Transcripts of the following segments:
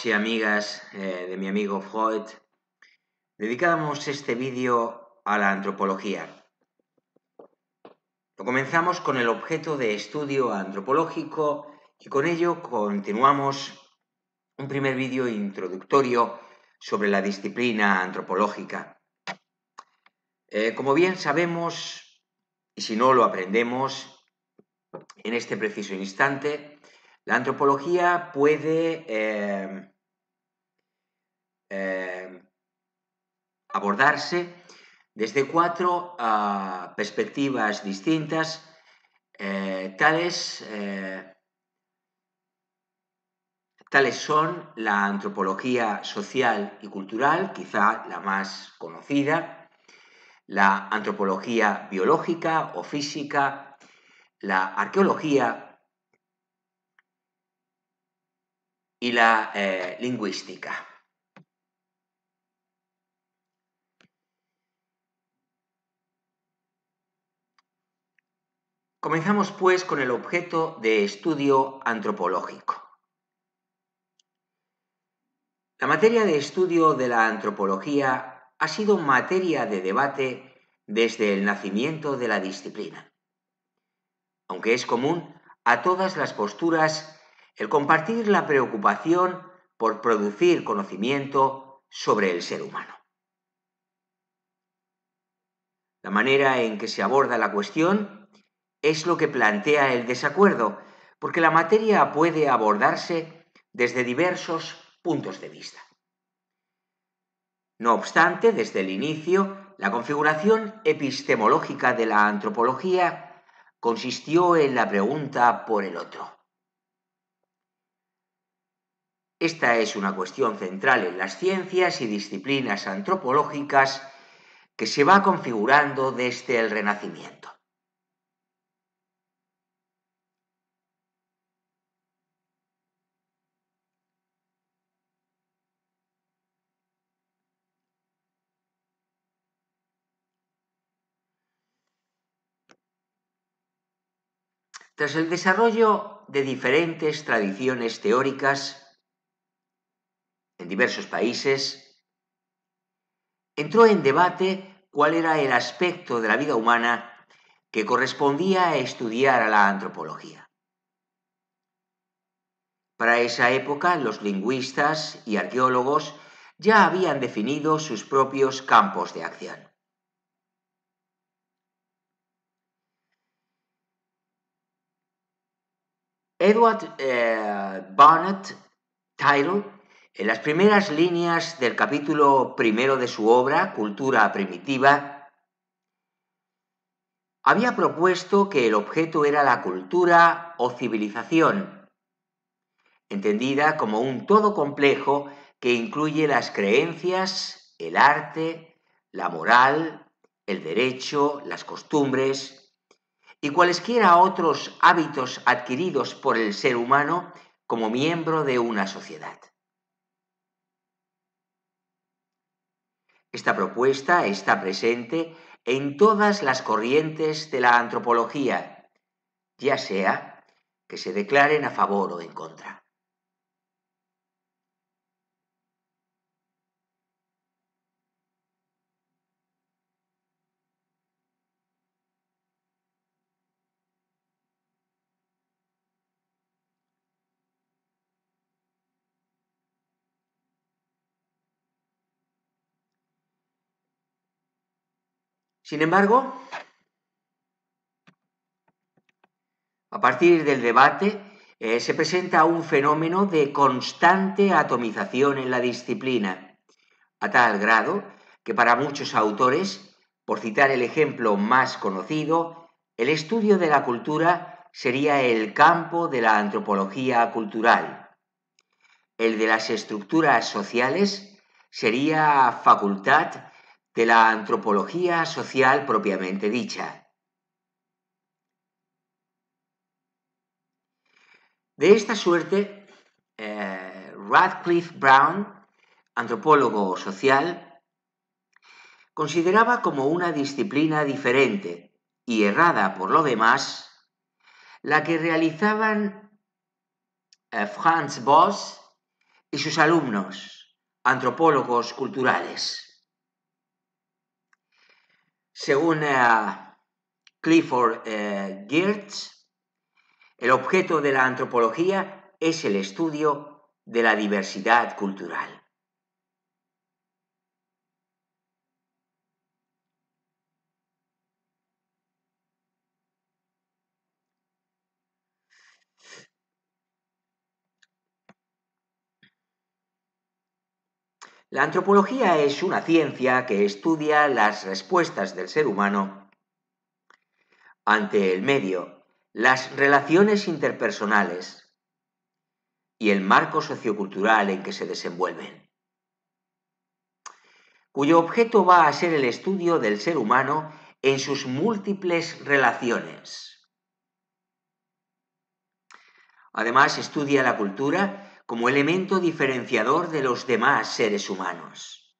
amigos y amigas de mi amigo Freud, dedicamos este vídeo a la antropología. Lo comenzamos con el objeto de estudio antropológico y con ello continuamos un primer vídeo introductorio sobre la disciplina antropológica. Como bien sabemos, y si no lo aprendemos en este preciso instante, la antropología puede abordarse desde cuatro perspectivas distintas, tales son la antropología social y cultural, quizá la más conocida, la antropología biológica o física, la arqueología y la lingüística. Comenzamos, pues, con el objeto de estudio antropológico. La materia de estudio de la antropología ha sido materia de debate desde el nacimiento de la disciplina, aunque es común a todas las posturas el compartir la preocupación por producir conocimiento sobre el ser humano. La manera en que se aborda la cuestión es lo que plantea el desacuerdo, porque la materia puede abordarse desde diversos puntos de vista. No obstante, desde el inicio, la configuración epistemológica de la antropología consistió en la pregunta por el otro. Esta es una cuestión central en las ciencias y disciplinas antropológicas que se va configurando desde el Renacimiento. Tras el desarrollo de diferentes tradiciones teóricas en diversos países, entró en debate cuál era el aspecto de la vida humana que correspondía a estudiar a la antropología. Para esa época, los lingüistas y arqueólogos ya habían definido sus propios campos de acción. Edward Barnett Tyrrell, en las primeras líneas del capítulo primero de su obra, Cultura Primitiva, había propuesto que el objeto era la cultura o civilización, entendida como un todo complejo que incluye las creencias, el arte, la moral, el derecho, las costumbres y cualesquiera otros hábitos adquiridos por el ser humano como miembro de una sociedad. Esta propuesta está presente en todas las corrientes de la antropología, ya sea que se declaren a favor o en contra. Sin embargo, a partir del debate se presenta un fenómeno de constante atomización en la disciplina, a tal grado que para muchos autores, por citar el ejemplo más conocido, el estudio de la cultura sería el campo de la antropología cultural. El de las estructuras sociales sería facultad de la antropología social propiamente dicha. De esta suerte, Radcliffe Brown, antropólogo social, consideraba como una disciplina diferente y errada por lo demás la que realizaban Franz Boas y sus alumnos, antropólogos culturales. Según Clifford Geertz, el objeto de la antropología es el estudio de la diversidad cultural. La antropología es una ciencia que estudia las respuestas del ser humano ante el medio, las relaciones interpersonales y el marco sociocultural en que se desenvuelven, cuyo objeto va a ser el estudio del ser humano en sus múltiples relaciones. Además, estudia la cultura como elemento diferenciador de los demás seres humanos.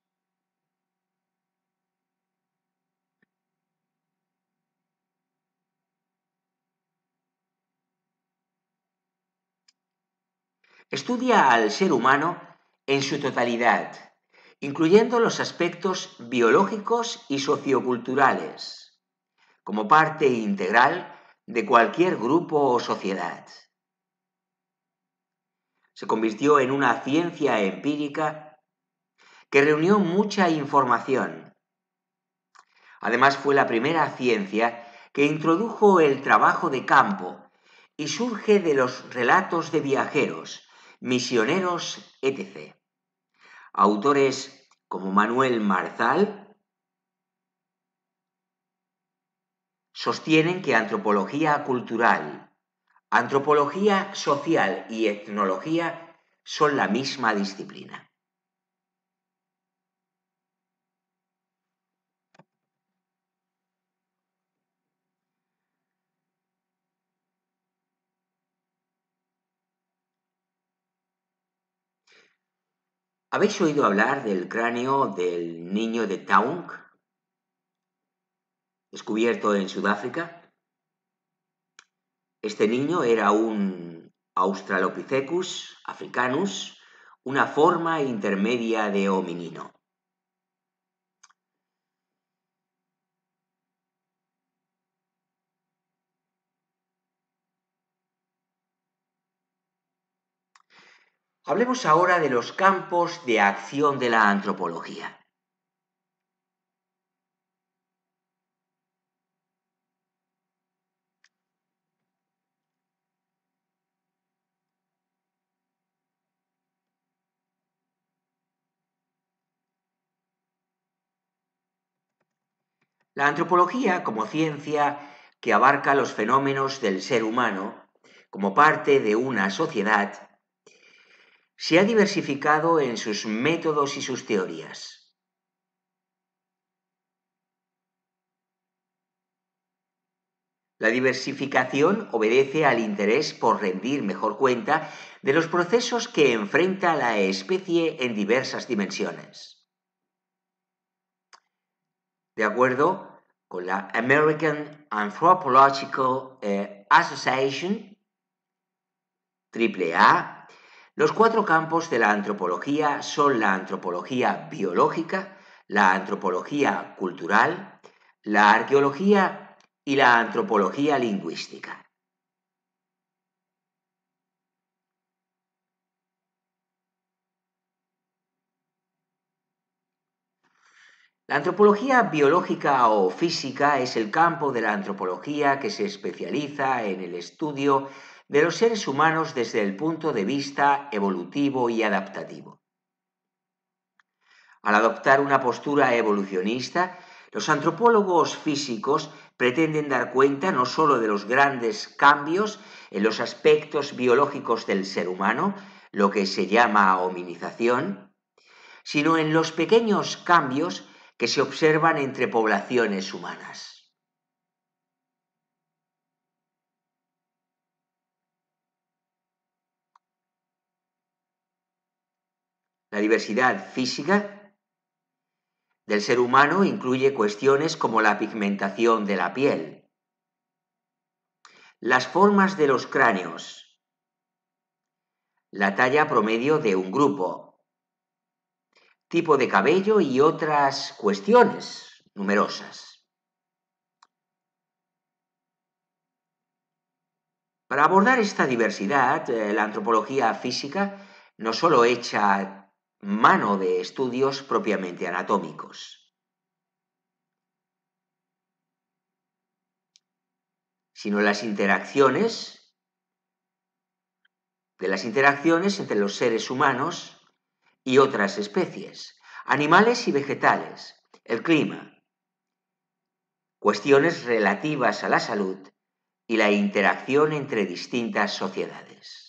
Estudia al ser humano en su totalidad, incluyendo los aspectos biológicos y socioculturales, como parte integral de cualquier grupo o sociedad. Se convirtió en una ciencia empírica que reunió mucha información. Además, fue la primera ciencia que introdujo el trabajo de campo y surge de los relatos de viajeros, misioneros, etc. Autores como Manuel Marzal sostienen que antropología cultural, antropología social y etnología son la misma disciplina. ¿Habéis oído hablar del cráneo del niño de Taung, descubierto en Sudáfrica? Este niño era un Australopithecus africanus, una forma intermedia de hominino. Hablemos ahora de los campos de acción de la antropología. La antropología, como ciencia que abarca los fenómenos del ser humano como parte de una sociedad, se ha diversificado en sus métodos y sus teorías. La diversificación obedece al interés por rendir mejor cuenta de los procesos que enfrenta la especie en diversas dimensiones. De acuerdo con la American Anthropological Association, AAA, los cuatro campos de la antropología son la antropología biológica, la antropología cultural, la arqueología y la antropología lingüística. La antropología biológica o física es el campo de la antropología que se especializa en el estudio de los seres humanos desde el punto de vista evolutivo y adaptativo. Al adoptar una postura evolucionista, los antropólogos físicos pretenden dar cuenta no solo de los grandes cambios en los aspectos biológicos del ser humano, lo que se llama hominización, sino en los pequeños cambios que se observan entre poblaciones humanas. La diversidad física del ser humano incluye cuestiones como la pigmentación de la piel, las formas de los cráneos, la talla promedio de un grupo, tipo de cabello y otras cuestiones numerosas. Para abordar esta diversidad, la antropología física no solo echa mano de estudios propiamente anatómicos, sino las interacciones entre los seres humanos y otras especies, animales y vegetales, el clima, cuestiones relativas a la salud y la interacción entre distintas sociedades.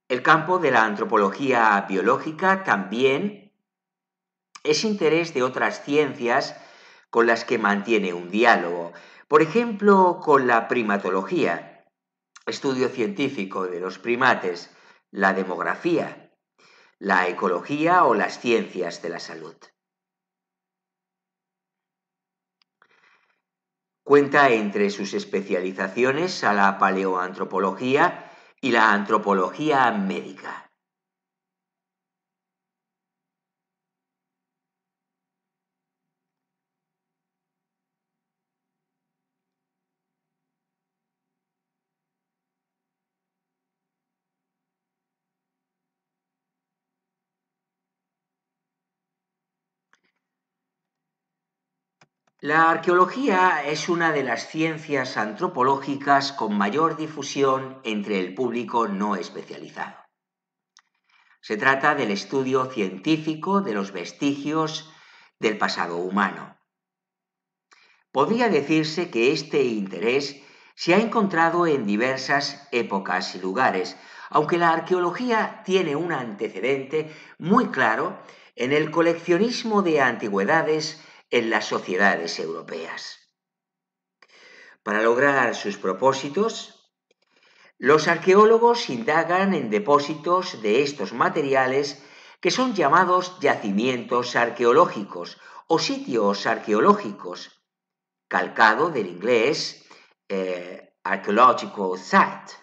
El campo de la antropología biológica también es interés de otras ciencias con las que mantiene un diálogo. Por ejemplo, con la primatología, estudio científico de los primates, la demografía, la ecología o las ciencias de la salud. Cuenta entre sus especializaciones a la paleoantropología y la antropología médica. La arqueología es una de las ciencias antropológicas con mayor difusión entre el público no especializado. Se trata del estudio científico de los vestigios del pasado humano. Podría decirse que este interés se ha encontrado en diversas épocas y lugares, aunque la arqueología tiene un antecedente muy claro en el coleccionismo de antigüedades en las sociedades europeas. Para lograr sus propósitos, los arqueólogos indagan en depósitos de estos materiales que son llamados yacimientos arqueológicos o sitios arqueológicos, calcado del inglés archaeological site,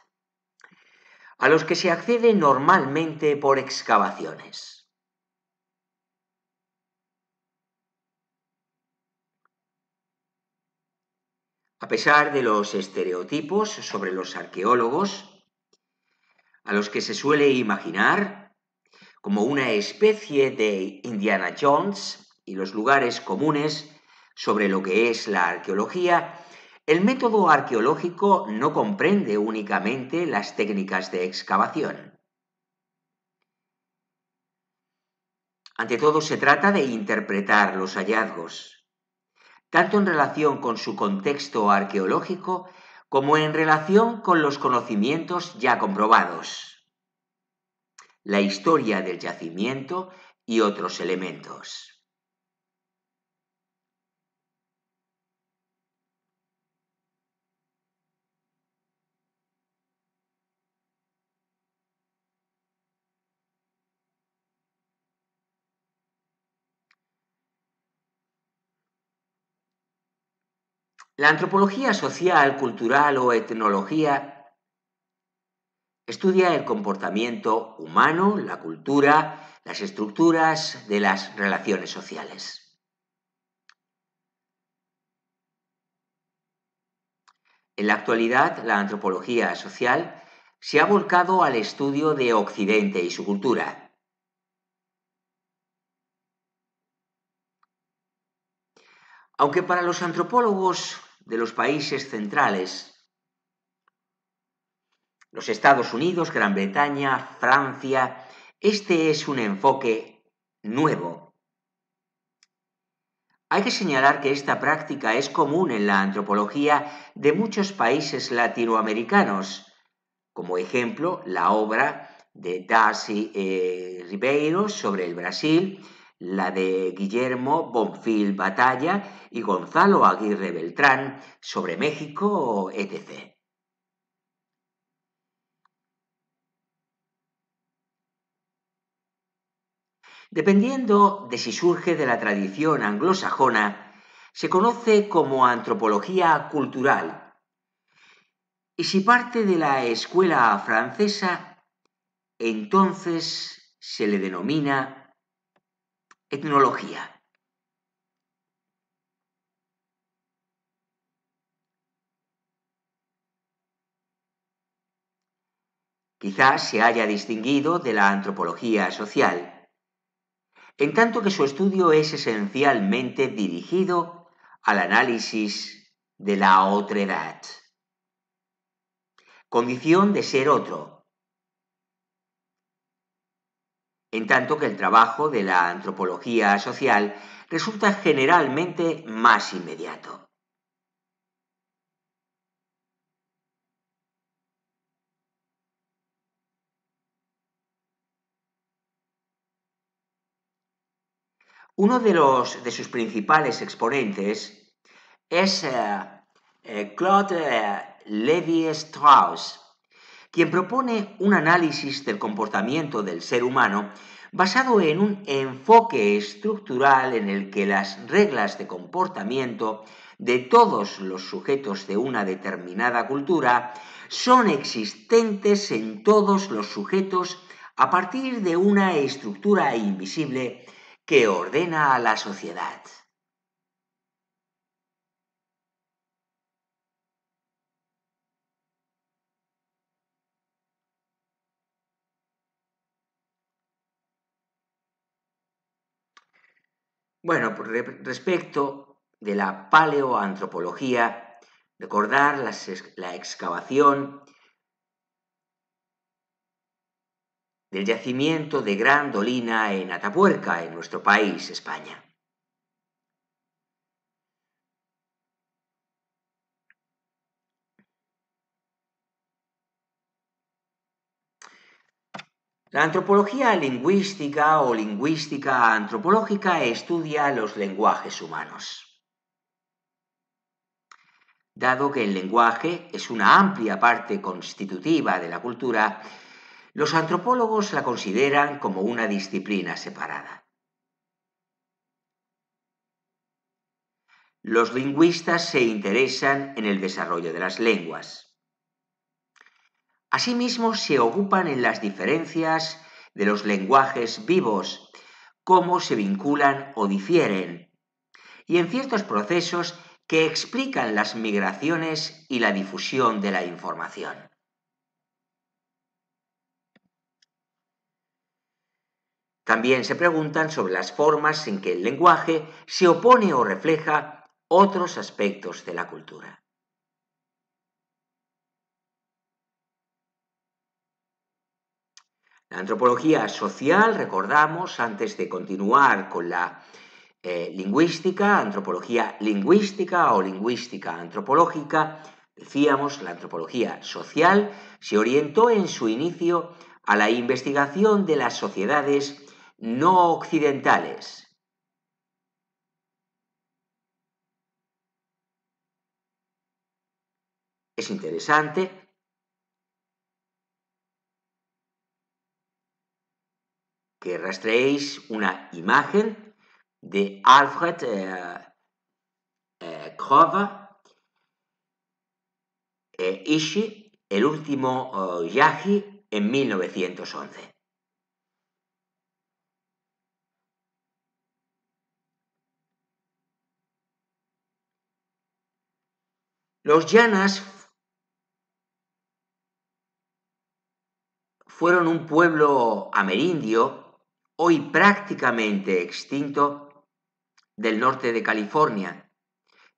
a los que se accede normalmente por excavaciones. A pesar de los estereotipos sobre los arqueólogos, a los que se suele imaginar como una especie de Indiana Jones y los lugares comunes sobre lo que es la arqueología, el método arqueológico no comprende únicamente las técnicas de excavación. Ante todo, se trata de interpretar los hallazgos, tanto en relación con su contexto arqueológico como en relación con los conocimientos ya comprobados, la historia del yacimiento y otros elementos. La antropología social, cultural o etnología estudia el comportamiento humano, la cultura, las estructuras de las relaciones sociales. En la actualidad, la antropología social se ha volcado al estudio de Occidente y su cultura. Aunque para los antropólogos de los países centrales, los Estados Unidos, Gran Bretaña, Francia, este es un enfoque nuevo. Hay que señalar que esta práctica es común en la antropología de muchos países latinoamericanos, como ejemplo la obra de Darcy Ribeiro sobre el Brasil, la de Guillermo Bonfil Batalla y Gonzalo Aguirre Beltrán sobre México, etc. Dependiendo de si surge de la tradición anglosajona, se conoce como antropología cultural, y si parte de la escuela francesa, entonces se le denomina etnología. Quizás se haya distinguido de la antropología social, en tanto que su estudio es esencialmente dirigido al análisis de la otredad, condición de ser otro, en tanto que el trabajo de la antropología social resulta generalmente más inmediato. Uno de sus principales exponentes es Claude Lévi-Strauss, quien propone un análisis del comportamiento del ser humano basado en un enfoque estructural en el que las reglas de comportamiento de todos los sujetos de una determinada cultura son existentes en todos los sujetos a partir de una estructura invisible que ordena a la sociedad. Bueno, respecto de la paleoantropología, recordar la excavación del yacimiento de Gran Dolina en Atapuerca, en nuestro país, España. La antropología lingüística o lingüística antropológica estudia los lenguajes humanos. Dado que el lenguaje es una amplia parte constitutiva de la cultura, los antropólogos la consideran como una disciplina separada. Los lingüistas se interesan en el desarrollo de las lenguas. Asimismo, se ocupan en las diferencias de los lenguajes vivos, cómo se vinculan o difieren, y en ciertos procesos que explican las migraciones y la difusión de la información. También se preguntan sobre las formas en que el lenguaje se opone o refleja otros aspectos de la cultura. La antropología social, recordamos, antes de continuar con la lingüística, antropología lingüística o lingüística antropológica, decíamos, la antropología social se orientó en su inicio a la investigación de las sociedades no occidentales. Es interesante que rastreéis una imagen de Alfred Kröver, Ishi, el último Yaji, en 1911. Los llanas fueron un pueblo amerindio, hoy prácticamente extinto, del norte de California,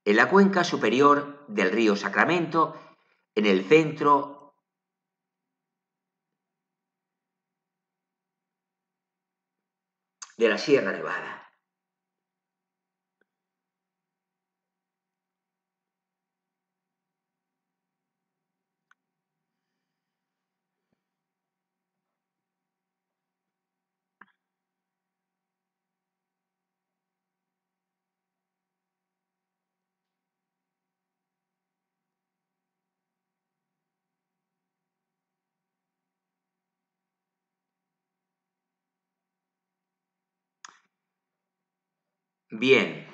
en la cuenca superior del río Sacramento, en el centro de la Sierra Nevada. Bien.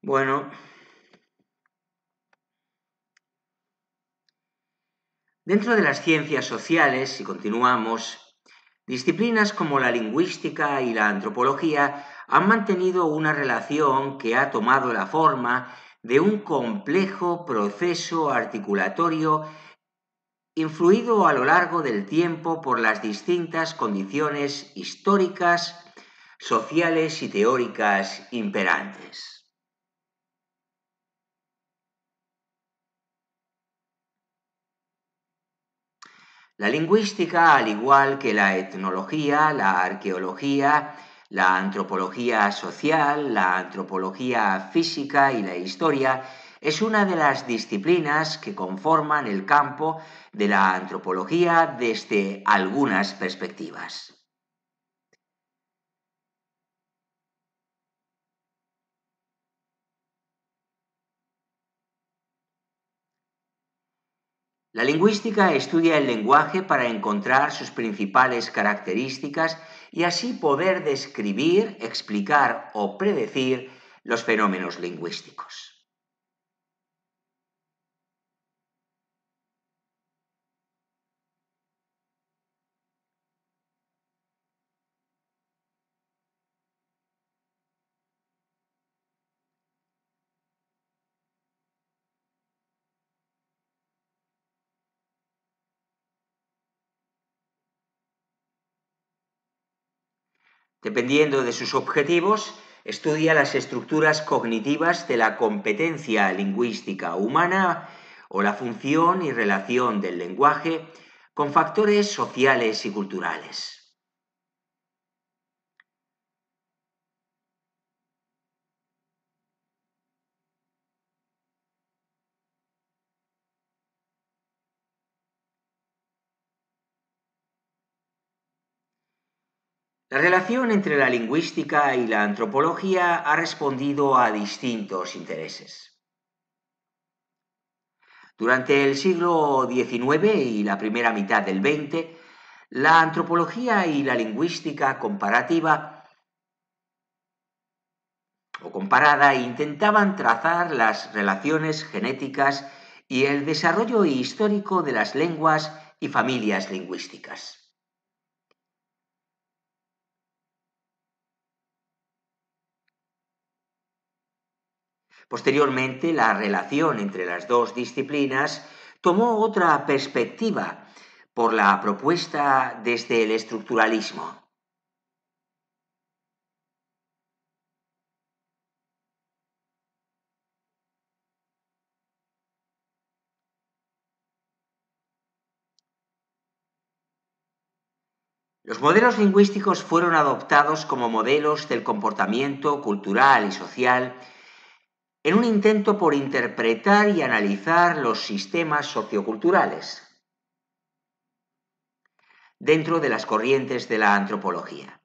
Bueno, dentro de las ciencias sociales, si continuamos, disciplinas como la lingüística y la antropología han mantenido una relación que ha tomado la forma de un complejo proceso articulatorio influido a lo largo del tiempo por las distintas condiciones históricas, sociales y teóricas imperantes. La lingüística, al igual que la etnología, la arqueología, la antropología social, la antropología física y la historia, es una de las disciplinas que conforman el campo de la antropología desde algunas perspectivas. La lingüística estudia el lenguaje para encontrar sus principales características y así poder describir, explicar o predecir los fenómenos lingüísticos. Dependiendo de sus objetivos, estudia las estructuras cognitivas de la competencia lingüística humana o la función y relación del lenguaje con factores sociales y culturales. La relación entre la lingüística y la antropología ha respondido a distintos intereses. Durante el siglo XIX y la primera mitad del XX, la antropología y la lingüística comparativa o comparada intentaban trazar las relaciones genéticas y el desarrollo histórico de las lenguas y familias lingüísticas. Posteriormente, la relación entre las dos disciplinas tomó otra perspectiva por la propuesta desde el estructuralismo. Los modelos lingüísticos fueron adoptados como modelos del comportamiento cultural y social en un intento por interpretar y analizar los sistemas socioculturales dentro de las corrientes de la antropología.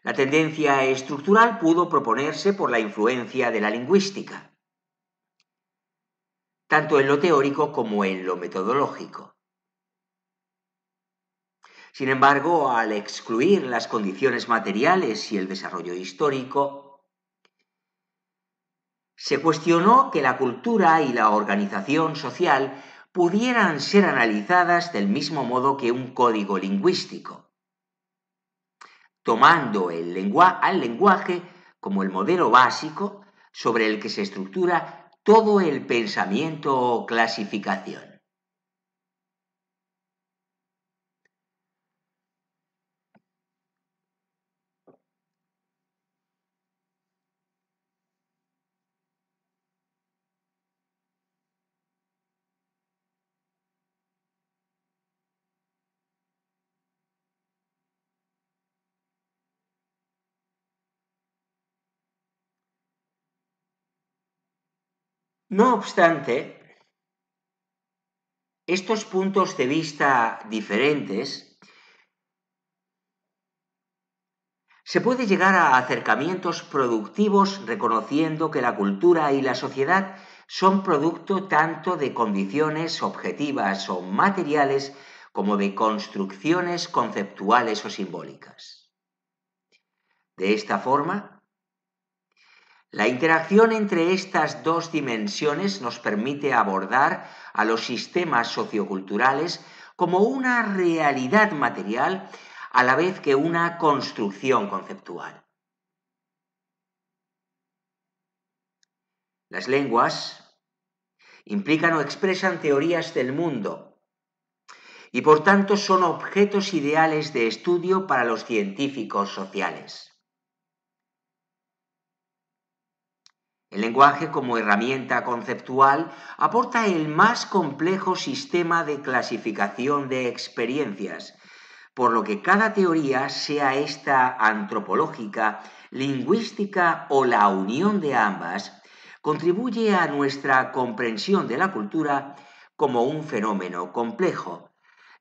La tendencia estructural pudo proponerse por la influencia de la lingüística, tanto en lo teórico como en lo metodológico. Sin embargo, al excluir las condiciones materiales y el desarrollo histórico, se cuestionó que la cultura y la organización social pudieran ser analizadas del mismo modo que un código lingüístico. tomando al lenguaje como el modelo básico sobre el que se estructura todo el pensamiento o clasificación. No obstante, estos puntos de vista diferentes se puede llegar a acercamientos productivos reconociendo que la cultura y la sociedad son producto tanto de condiciones objetivas o materiales como de construcciones conceptuales o simbólicas. De esta forma, la interacción entre estas dos dimensiones nos permite abordar a los sistemas socioculturales como una realidad material a la vez que una construcción conceptual. Las lenguas implican o expresan teorías del mundo y por tanto son objetos ideales de estudio para los científicos sociales. El lenguaje como herramienta conceptual aporta el más complejo sistema de clasificación de experiencias, por lo que cada teoría, sea esta antropológica, lingüística o la unión de ambas, contribuye a nuestra comprensión de la cultura como un fenómeno complejo,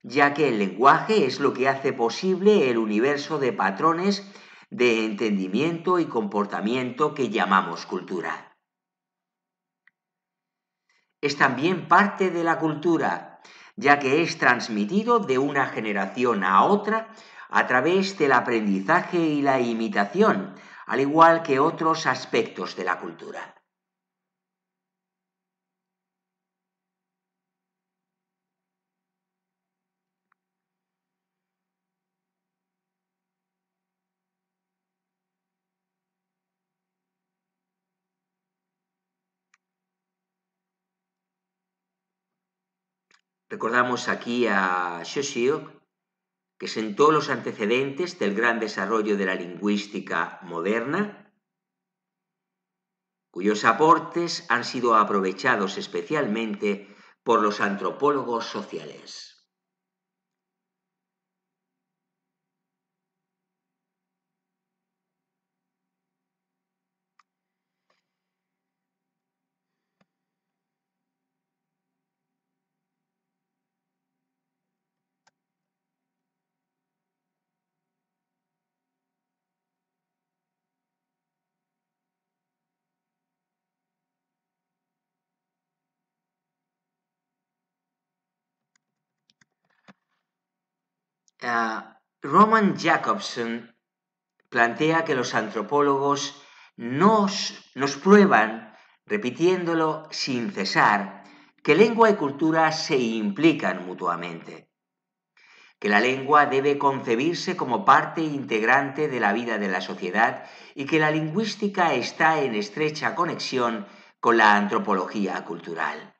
ya que el lenguaje es lo que hace posible el universo de patrones de entendimiento y comportamiento que llamamos cultura. Es también parte de la cultura, ya que es transmitido de una generación a otra a través del aprendizaje y la imitación, al igual que otros aspectos de la cultura. Recordamos aquí a Saussure, que sentó los antecedentes del gran desarrollo de la lingüística moderna, cuyos aportes han sido aprovechados especialmente por los antropólogos sociales. Roman Jakobson plantea que los antropólogos nos prueban, repitiéndolo sin cesar, que lengua y cultura se implican mutuamente, que la lengua debe concebirse como parte integrante de la vida de la sociedad y que la lingüística está en estrecha conexión con la antropología cultural.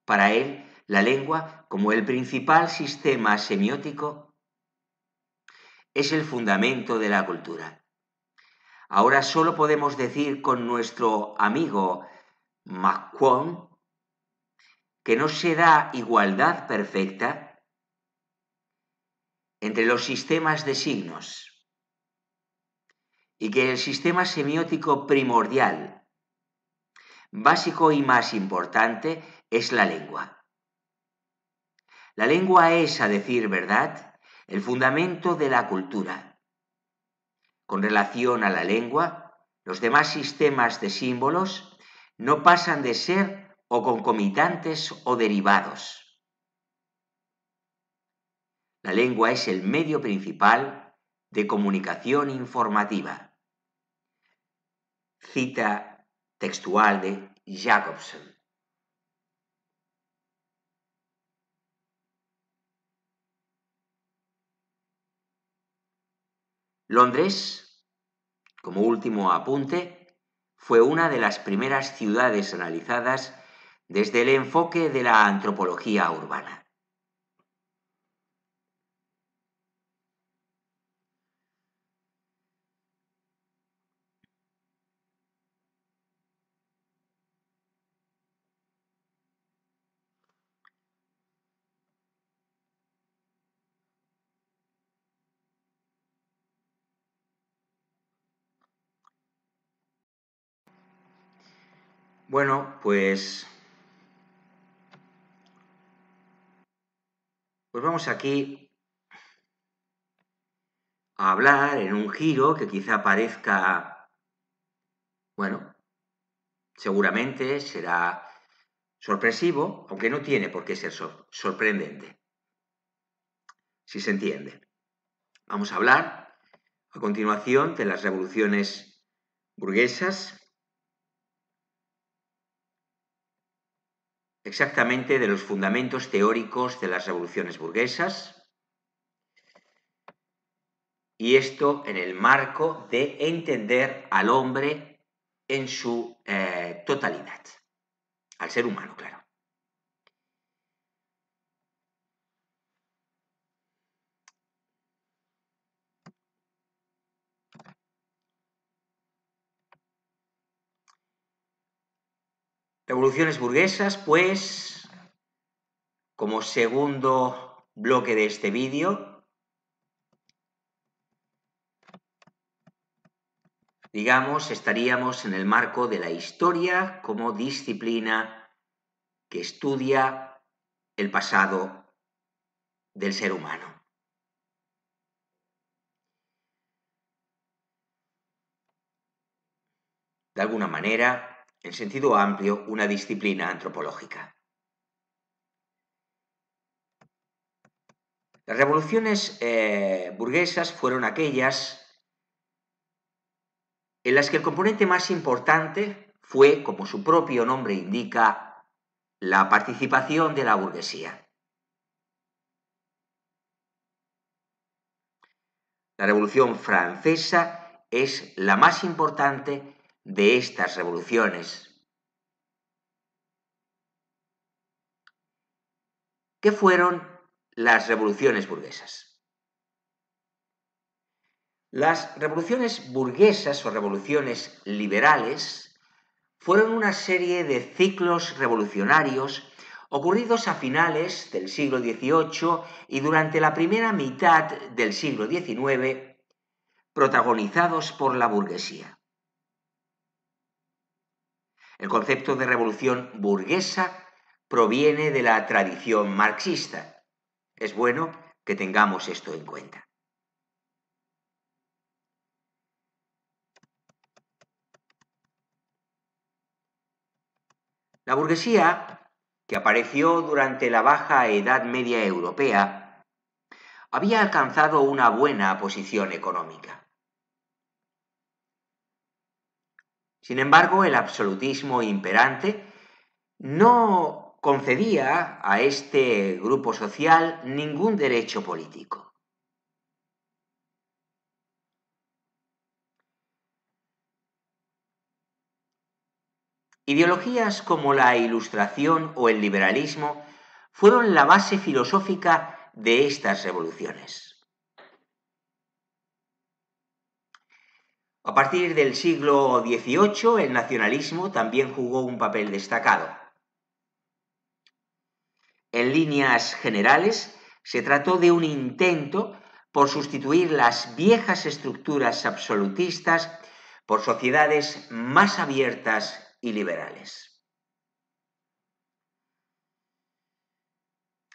Para él, la lengua, como el principal sistema semiótico, es el fundamento de la cultura. Ahora solo podemos decir con nuestro amigo McQuown que no se da igualdad perfecta entre los sistemas de signos y que el sistema semiótico primordial, básico y más importante, es la lengua. La lengua es, a decir verdad, el fundamento de la cultura. Con relación a la lengua, los demás sistemas de símbolos no pasan de ser o concomitantes o derivados. La lengua es el medio principal de comunicación informativa. Cita textual de Jakobson. Londres, como último apunte, fue una de las primeras ciudades analizadas desde el enfoque de la antropología urbana. Bueno, pues vamos aquí a hablar en un giro que quizá parezca, bueno, seguramente será sorpresivo, aunque no tiene por qué ser sorprendente, si se entiende. Vamos a hablar a continuación de las revoluciones burguesas, exactamente de los fundamentos teóricos de las revoluciones burguesas, y esto en el marco de entender al hombre en su totalidad, al ser humano, claro. Revoluciones burguesas, pues, como segundo bloque de este vídeo, digamos, estaríamos en el marco de la historia como disciplina que estudia el pasado del ser humano. De alguna manera, en sentido amplio, una disciplina antropológica. Las revoluciones burguesas fueron aquellas en las que el componente más importante fue, como su propio nombre indica, la participación de la burguesía. La Revolución Francesa es la más importante de estas revoluciones. ¿Qué fueron las revoluciones burguesas? Las revoluciones burguesas o revoluciones liberales fueron una serie de ciclos revolucionarios ocurridos a finales del siglo XVIII y durante la primera mitad del siglo XIX, protagonizados por la burguesía. El concepto de revolución burguesa proviene de la tradición marxista. Es bueno que tengamos esto en cuenta. La burguesía, que apareció durante la Baja Edad Media europea, había alcanzado una buena posición económica. Sin embargo, el absolutismo imperante no concedía a este grupo social ningún derecho político. Ideologías como la Ilustración o el liberalismo fueron la base filosófica de estas revoluciones. A partir del siglo XVIII, el nacionalismo también jugó un papel destacado. En líneas generales, se trató de un intento por sustituir las viejas estructuras absolutistas por sociedades más abiertas y liberales.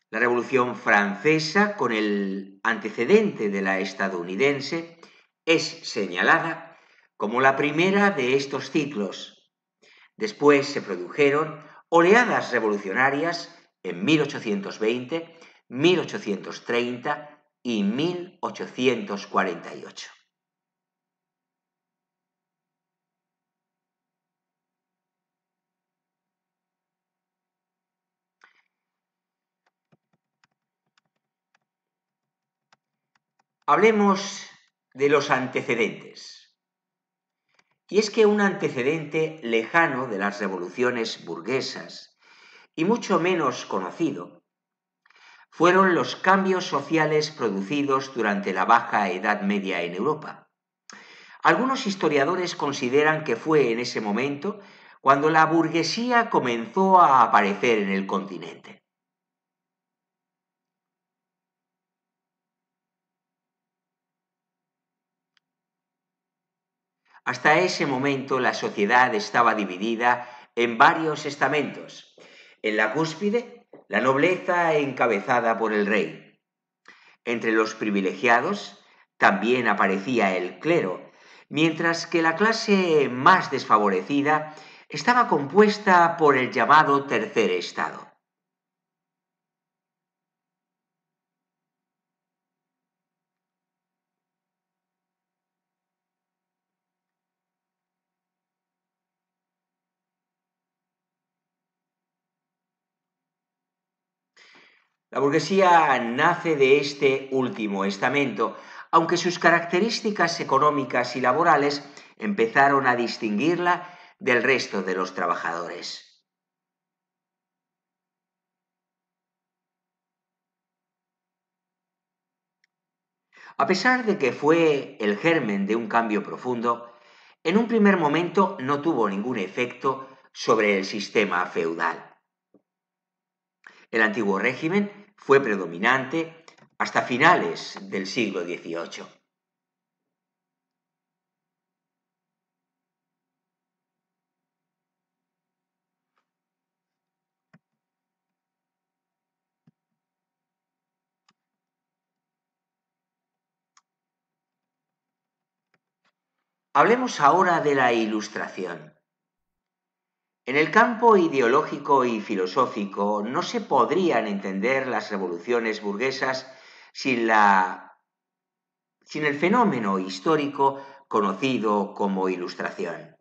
La Revolución Francesa, con el antecedente de la estadounidense, es señalada como la primera de estos ciclos. Después se produjeron oleadas revolucionarias en 1820, 1830 y 1848. Hablemos de los antecedentes. Y es que un antecedente lejano de las revoluciones burguesas, y mucho menos conocido, fueron los cambios sociales producidos durante la Baja Edad Media en Europa. Algunos historiadores consideran que fue en ese momento cuando la burguesía comenzó a aparecer en el continente. Hasta ese momento la sociedad estaba dividida en varios estamentos. En la cúspide, la nobleza encabezada por el rey. Entre los privilegiados también aparecía el clero, mientras que la clase más desfavorecida estaba compuesta por el llamado tercer estado. La burguesía nace de este último estamento, aunque sus características económicas y laborales empezaron a distinguirla del resto de los trabajadores. A pesar de que fue el germen de un cambio profundo, en un primer momento no tuvo ningún efecto sobre el sistema feudal. El antiguo régimen fue predominante hasta finales del siglo XVIII. Hablemos ahora de la Ilustración. En el campo ideológico y filosófico no se podrían entender las revoluciones burguesas sin, sin el fenómeno histórico conocido como Ilustración.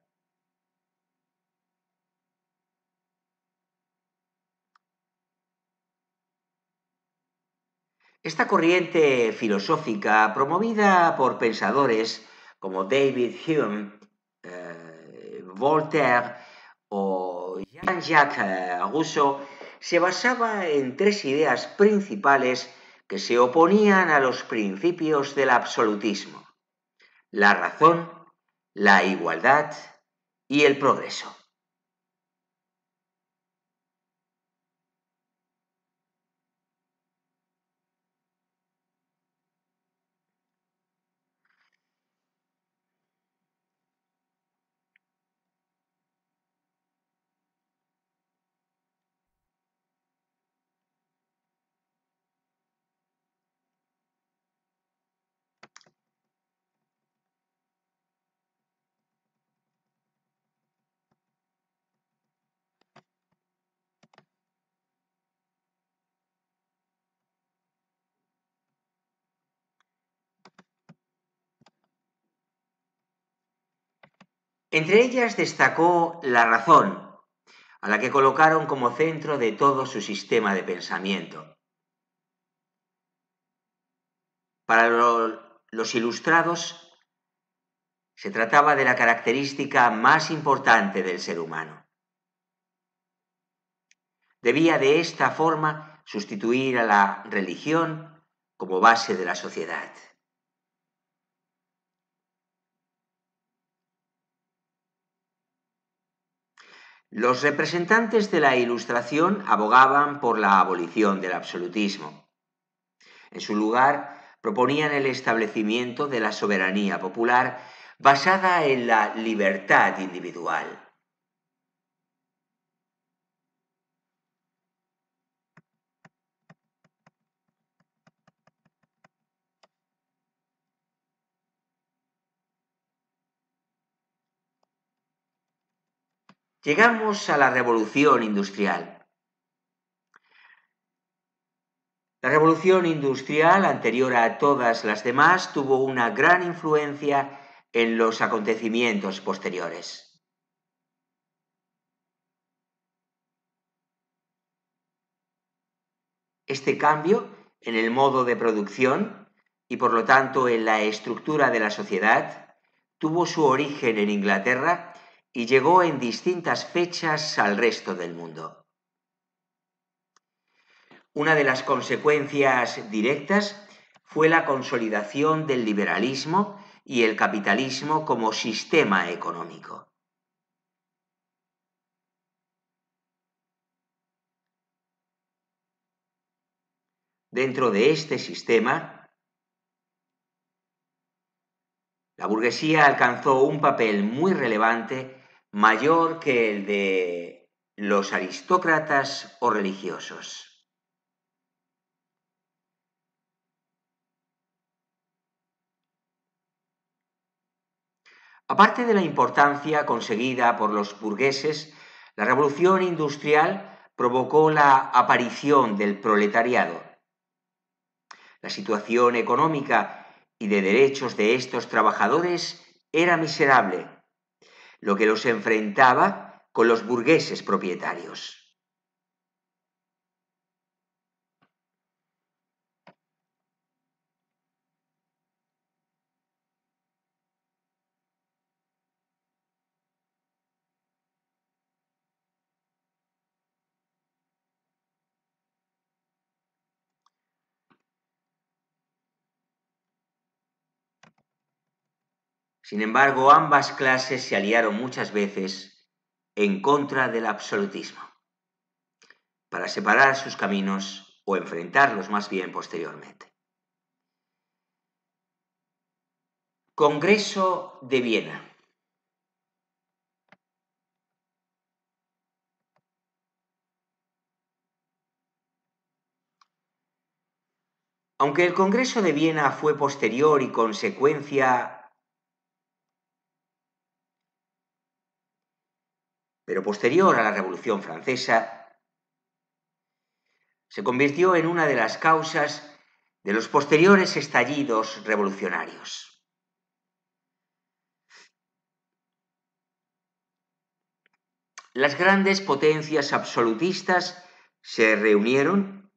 Esta corriente filosófica, promovida por pensadores como David Hume, Voltaire o Jean-Jacques Rousseau, se basaba en tres ideas principales que se oponían a los principios del absolutismo: la razón, la igualdad y el progreso. Entre ellas destacó la razón, a la que colocaron como centro de todo su sistema de pensamiento. Para los ilustrados, se trataba de la característica más importante del ser humano. Debía de esta forma sustituir a la religión como base de la sociedad. Los representantes de la Ilustración abogaban por la abolición del absolutismo. En su lugar, proponían el establecimiento de la soberanía popular basada en la libertad individual. Llegamos a la Revolución Industrial. La revolución industrial, anterior a todas las demás, tuvo una gran influencia en los acontecimientos posteriores. Este cambio en el modo de producción y por lo tanto en la estructura de la sociedad, tuvo su origen en Inglaterra y llegó en distintas fechas al resto del mundo. Una de las consecuencias directas fue la consolidación del liberalismo y el capitalismo como sistema económico. Dentro de este sistema, la burguesía alcanzó un papel muy relevante, mayor que el de los aristócratas o religiosos. Aparte de la importancia conseguida por los burgueses, la revolución industrial provocó la aparición del proletariado. La situación económica y de derechos de estos trabajadores era miserable, lo que los enfrentaba con los burgueses propietarios. Sin embargo, ambas clases se aliaron muchas veces en contra del absolutismo, para separar sus caminos o enfrentarlos más bien posteriormente. Congreso de Viena. Aunque el Congreso de Viena fue posterior y consecuencia, pero posterior a la Revolución Francesa, se convirtió en una de las causas de los posteriores estallidos revolucionarios. Las grandes potencias absolutistas se reunieron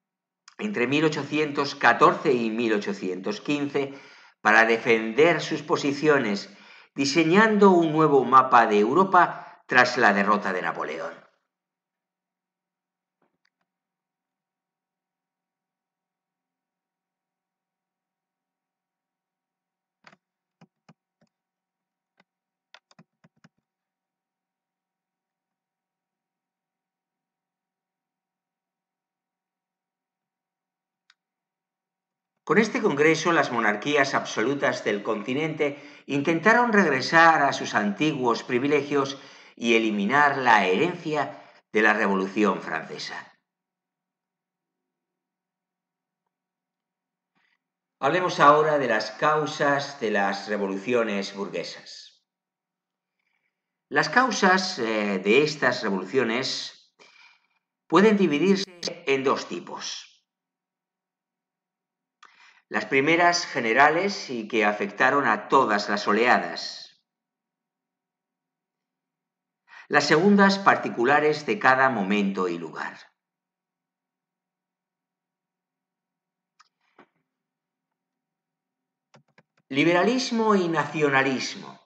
entre 1814 y 1815 para defender sus posiciones, diseñando un nuevo mapa de Europa tras la derrota de Napoleón. Con este congreso, las monarquías absolutas del continente intentaron regresar a sus antiguos privilegios y eliminar la herencia de la Revolución Francesa. Hablemos ahora de las causas de las revoluciones burguesas. Las causas de estas revoluciones pueden dividirse en dos tipos. Las primeras generales y que afectaron a todas las oleadas. Las segundas particulares de cada momento y lugar. Liberalismo y nacionalismo.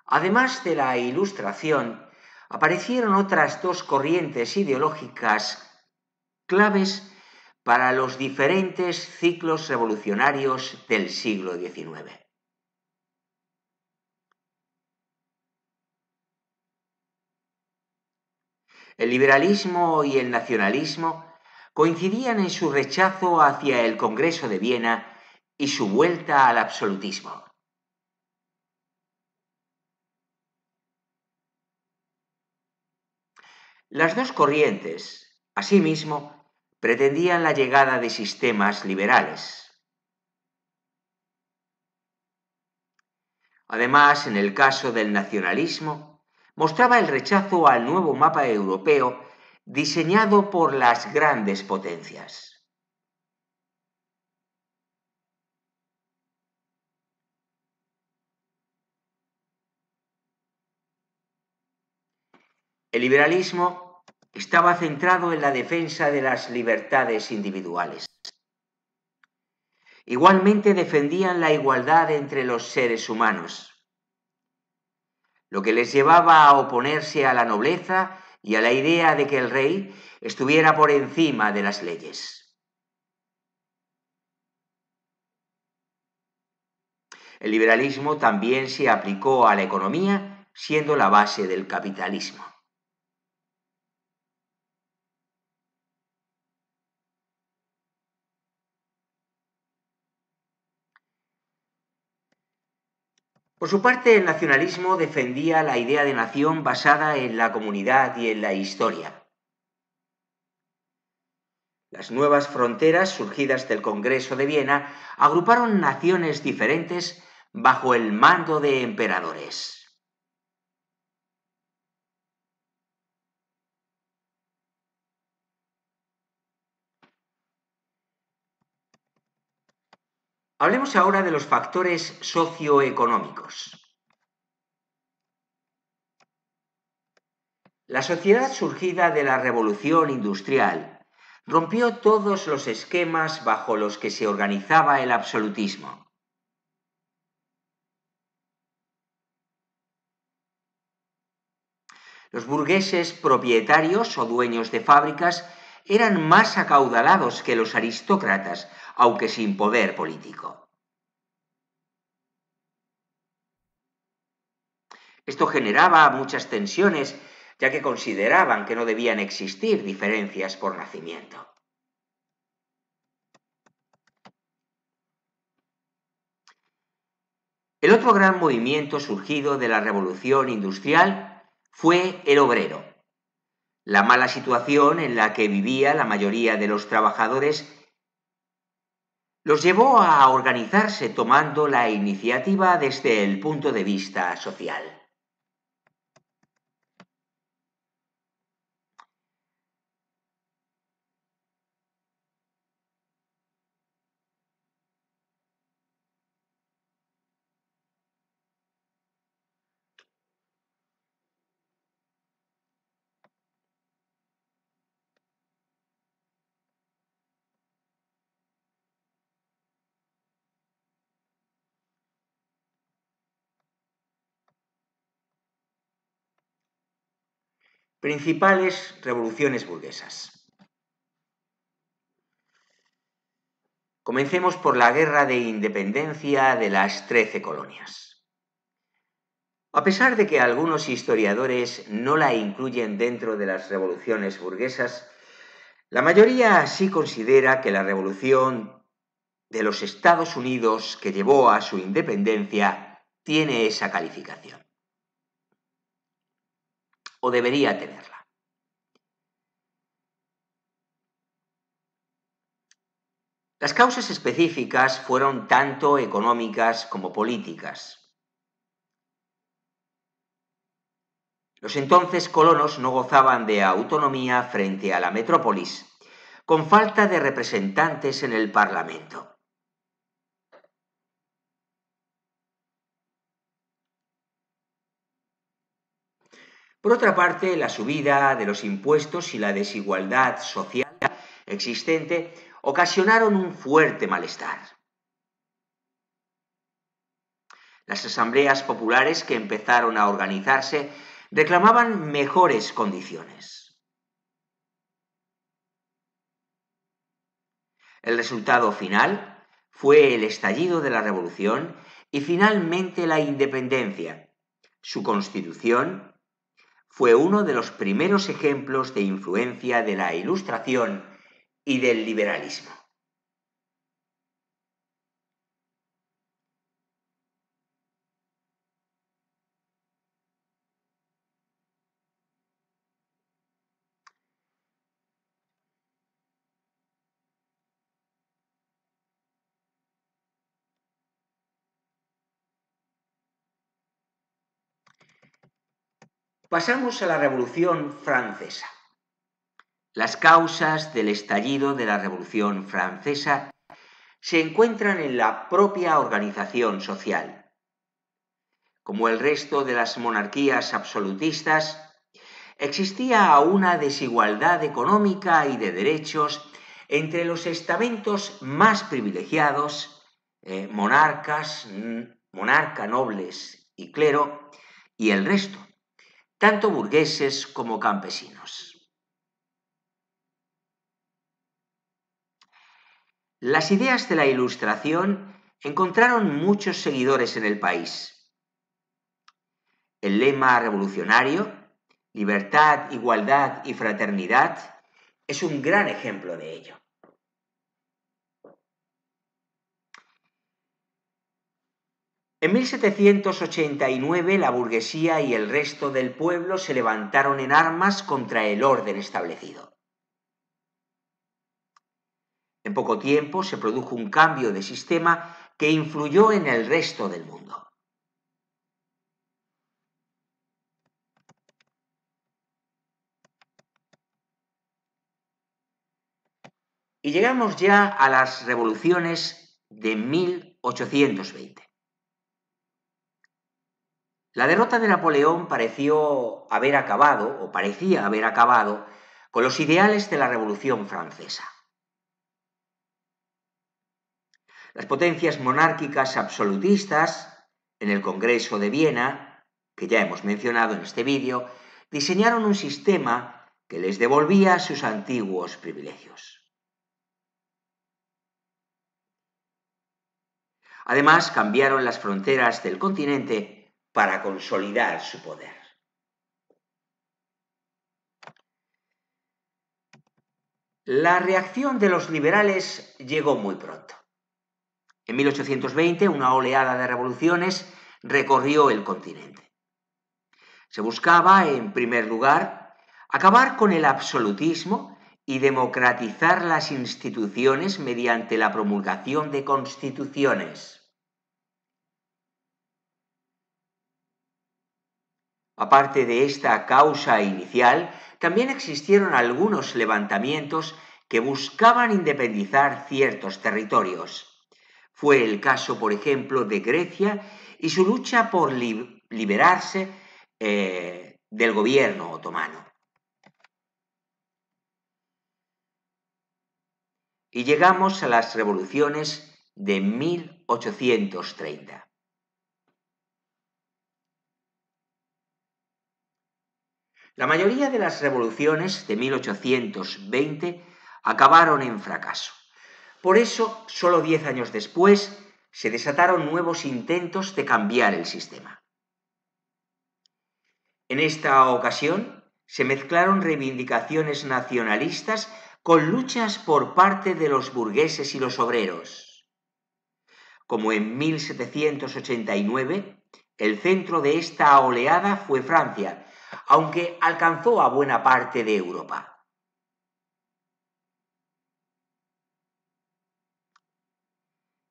Además de la Ilustración, aparecieron otras dos corrientes ideológicas claves para los diferentes ciclos revolucionarios del siglo XIX. El liberalismo y el nacionalismo coincidían en su rechazo hacia el Congreso de Viena y su vuelta al absolutismo. Las dos corrientes, asimismo, pretendían la llegada de sistemas liberales. Además, en el caso del nacionalismo, mostraba el rechazo al nuevo mapa europeo diseñado por las grandes potencias. El liberalismo estaba centrado en la defensa de las libertades individuales. Igualmente defendían la igualdad entre los seres humanos, lo que les llevaba a oponerse a la nobleza y a la idea de que el rey estuviera por encima de las leyes. El liberalismo también se aplicó a la economía, siendo la base del capitalismo. Por su parte, el nacionalismo defendía la idea de nación basada en la comunidad y en la historia. Las nuevas fronteras surgidas del Congreso de Viena agruparon naciones diferentes bajo el mando de emperadores. Hablemos ahora de los factores socioeconómicos. La sociedad surgida de la Revolución Industrial rompió todos los esquemas bajo los que se organizaba el absolutismo. Los burgueses propietarios o dueños de fábricas eran más acaudalados que los aristócratas, aunque sin poder político. Esto generaba muchas tensiones, ya que consideraban que no debían existir diferencias por nacimiento. El otro gran movimiento surgido de la Revolución Industrial fue el obrero. La mala situación en la que vivía la mayoría de los trabajadores los llevó a organizarse tomando la iniciativa desde el punto de vista social. Principales revoluciones burguesas. Comencemos por la Guerra de Independencia de las 13 colonias. A pesar de que algunos historiadores no la incluyen dentro de las revoluciones burguesas, la mayoría sí considera que la revolución de los Estados Unidos que llevó a su independencia tiene esa calificación. O debería tenerla. Las causas específicas fueron tanto económicas como políticas. Los entonces colonos no gozaban de autonomía frente a la metrópolis, con falta de representantes en el Parlamento. Por otra parte, la subida de los impuestos y la desigualdad social existente ocasionaron un fuerte malestar. Las asambleas populares que empezaron a organizarse reclamaban mejores condiciones. El resultado final fue el estallido de la Revolución y finalmente la independencia. Su constitución fue uno de los primeros ejemplos de influencia de la Ilustración y del liberalismo. Pasamos a la Revolución Francesa. Las causas del estallido de la Revolución Francesa se encuentran en la propia organización social. Como el resto de las monarquías absolutistas, existía una desigualdad económica y de derechos entre los estamentos más privilegiados, monarca, nobles y clero, y el resto, tanto burgueses como campesinos. Las ideas de la Ilustración encontraron muchos seguidores en el país. El lema revolucionario, libertad, igualdad y fraternidad, es un gran ejemplo de ello. En 1789 la burguesía y el resto del pueblo se levantaron en armas contra el orden establecido. En poco tiempo se produjo un cambio de sistema que influyó en el resto del mundo. Y llegamos ya a las revoluciones de 1820. La derrota de Napoleón parecía haber acabado con los ideales de la Revolución Francesa. Las potencias monárquicas absolutistas, en el Congreso de Viena, que ya hemos mencionado en este vídeo, diseñaron un sistema que les devolvía sus antiguos privilegios. Además, cambiaron las fronteras del continente para consolidar su poder. La reacción de los liberales llegó muy pronto. En 1820, una oleada de revoluciones recorrió el continente. Se buscaba, en primer lugar, acabar con el absolutismo y democratizar las instituciones mediante la promulgación de constituciones. Aparte de esta causa inicial, también existieron algunos levantamientos que buscaban independizar ciertos territorios. Fue el caso, por ejemplo, de Grecia y su lucha por liberarse del gobierno otomano. Y llegamos a las revoluciones de 1830. La mayoría de las revoluciones de 1820 acabaron en fracaso. Por eso, solo 10 años después, se desataron nuevos intentos de cambiar el sistema. En esta ocasión, se mezclaron reivindicaciones nacionalistas con luchas por parte de los burgueses y los obreros. Como en 1789, el centro de esta oleada fue Francia, aunque alcanzó a buena parte de Europa.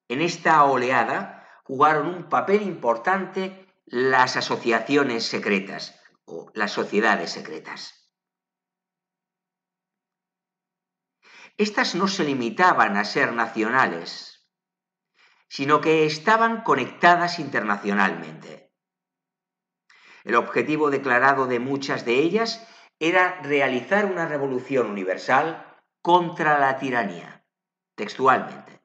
En esta oleada jugaron un papel importante las asociaciones secretas o las sociedades secretas. Estas no se limitaban a ser nacionales, sino que estaban conectadas internacionalmente. El objetivo declarado de muchas de ellas era realizar una revolución universal contra la tiranía, textualmente.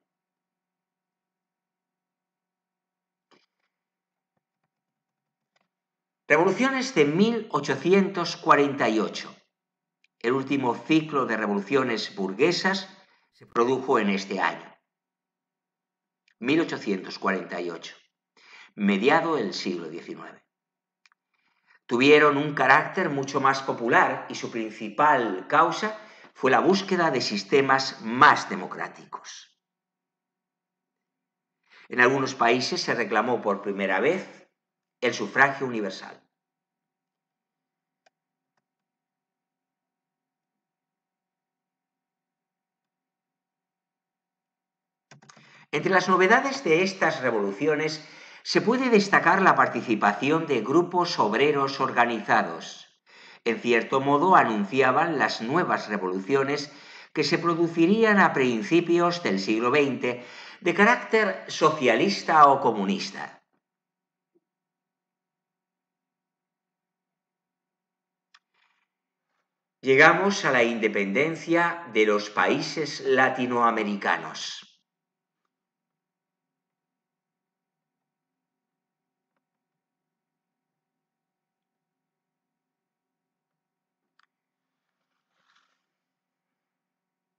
Revoluciones de 1848. El último ciclo de revoluciones burguesas se produjo en este año, 1848, mediado el siglo XIX. Tuvieron un carácter mucho más popular y su principal causa fue la búsqueda de sistemas más democráticos. En algunos países se reclamó por primera vez el sufragio universal. Entre las novedades de estas revoluciones se puede destacar la participación de grupos obreros organizados. En cierto modo anunciaban las nuevas revoluciones que se producirían a principios del siglo XX de carácter socialista o comunista. llegamos a la independencia de los países latinoamericanos.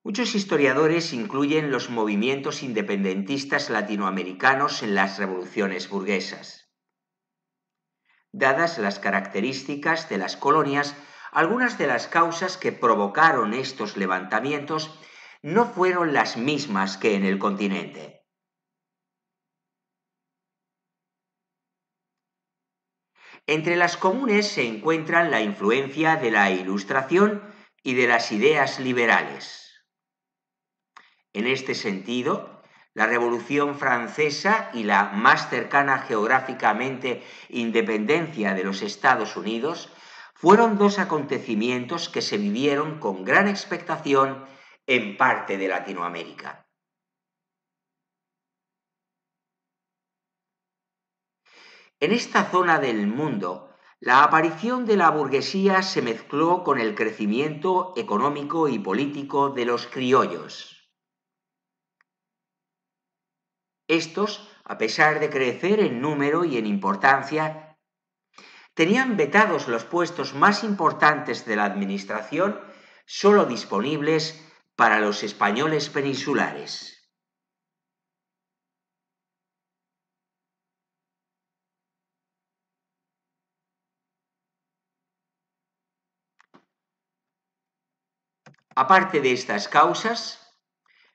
Muchos historiadores incluyen los movimientos independentistas latinoamericanos en las revoluciones burguesas. Dadas las características de las colonias, algunas de las causas que provocaron estos levantamientos no fueron las mismas que en el continente. Entre las comunes se encuentran la influencia de la Ilustración y de las ideas liberales. En este sentido, la Revolución Francesa y la más cercana geográficamente independencia de los Estados Unidos fueron dos acontecimientos que se vivieron con gran expectación en parte de Latinoamérica. En esta zona del mundo, la aparición de la burguesía se mezcló con el crecimiento económico y político de los criollos. Estos, a pesar de crecer en número y en importancia, tenían vetados los puestos más importantes de la administración, solo disponibles para los españoles peninsulares. Aparte de estas causas,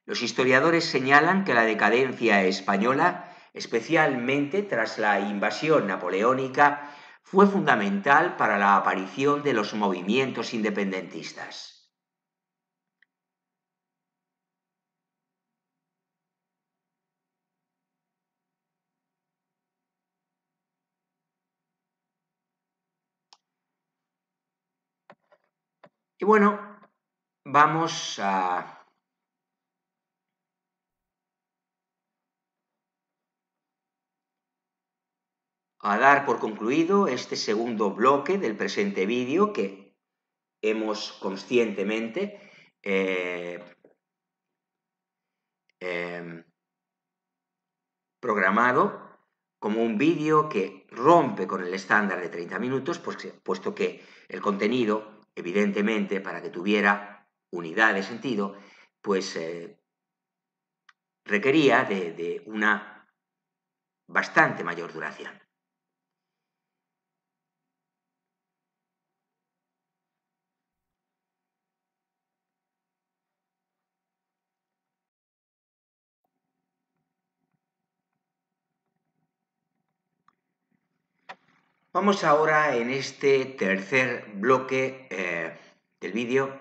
los historiadores señalan que la decadencia española, especialmente tras la invasión napoleónica, fue fundamental para la aparición de los movimientos independentistas. Y bueno, vamos a dar por concluido este segundo bloque del presente vídeo que hemos conscientemente programado como un vídeo que rompe con el estándar de 30 minutos, puesto que el contenido, evidentemente, para que tuviera unidad de sentido, pues requería de una bastante mayor duración. Vamos ahora en este tercer bloque del vídeo,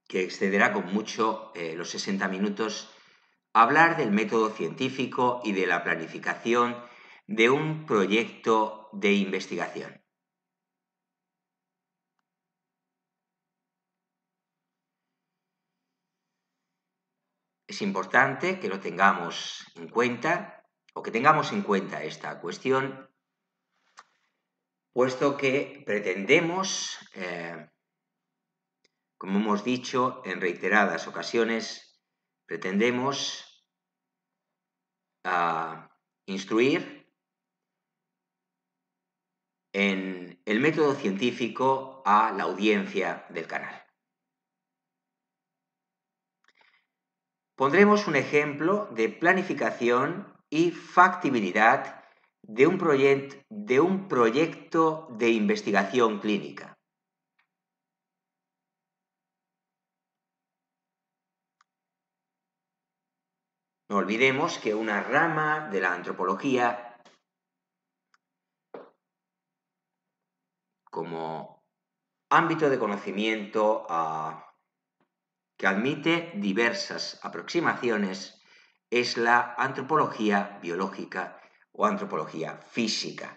que excederá con mucho los 60 minutos, a hablar del método científico y de la planificación de un proyecto de investigación. Es importante que lo tengamos en cuenta, o que tengamos en cuenta esta cuestión, puesto que pretendemos, como hemos dicho en reiteradas ocasiones, pretendemos instruir en el método científico a la audiencia del canal. Pondremos un ejemplo de planificación y factibilidad de un proyecto de investigación clínica. No olvidemos que una rama de la antropología, como ámbito de conocimiento que admite diversas aproximaciones, es la antropología biológica o antropología física.